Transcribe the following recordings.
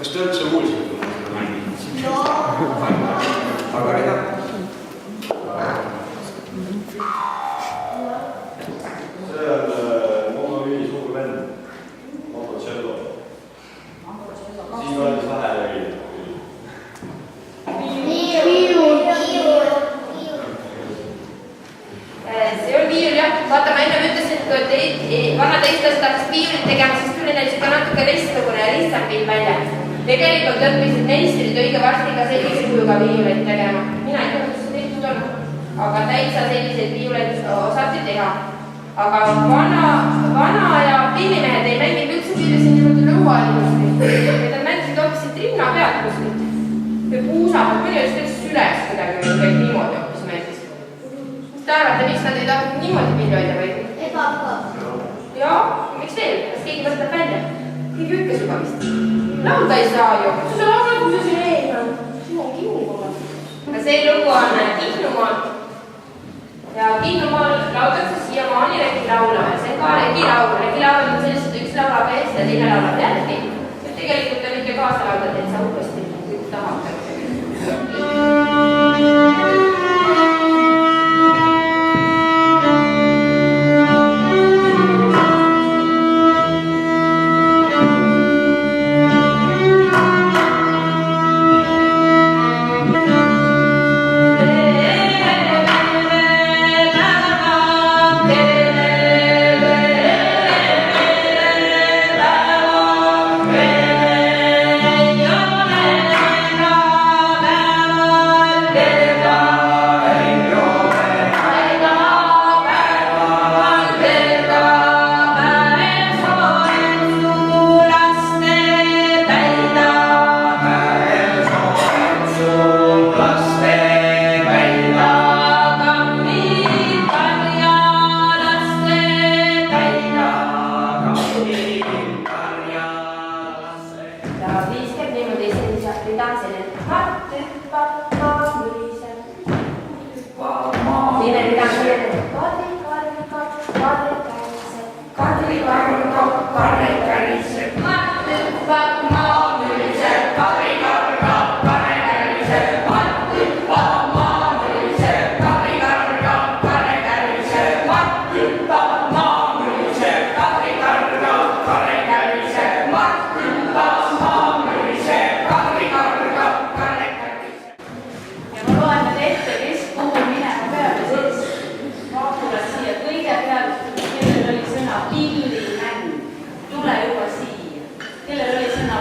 Kas te üldse kuulsite, kui ma seda mainin? Aga mida? See on Monoviini suur vend, Monocello. Siin vaadis vahele oli. See on viiul jah, vaata ma enne ütlesin, et kui vanad eestlased hakkas viiulit tegema, siis tuli neil seda natuke teistsugune ja lihtsam viil välja. Tegelikult õppisid meistrid õige varsti ka sellise kujuga viiuleid tegema. Mina ei tea, kuidas see tehtud on, aga täitsa selliseid viiuleid osati teha. Aga vana ja pillimehed ei mänginud üldse viilusid niimoodi lõuaalimusti. Need mängisid hoopis rinna pealt kuskilt. Või puusavad, mõni oleks teist süles kuidagi kõik niimoodi hoopis meeldis. Te arvate, miks nad ei tahtnud niimoodi pilloida või? Jaa, miks veel? Kas keegi võtab välja? Keegi ütles juba vist. Laulda ei saa ju. Sa sa laulda, kui sa siin ei on. Siin on Kihnumaal. Aga see lugu on Kihnumaal. Ja Kihnumaal laudakse siiamaani regilaula. See on ka regilaul. Regilaul on sellised üks laulab eest ja teine laulab järgi. Tegelikult on ikka kaasa laulda, et sa uuesti kui tahab. Kellel oli sõna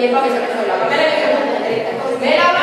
ebaviisakas olla, aga me oleme ikka mõtelnud eriti. me laulame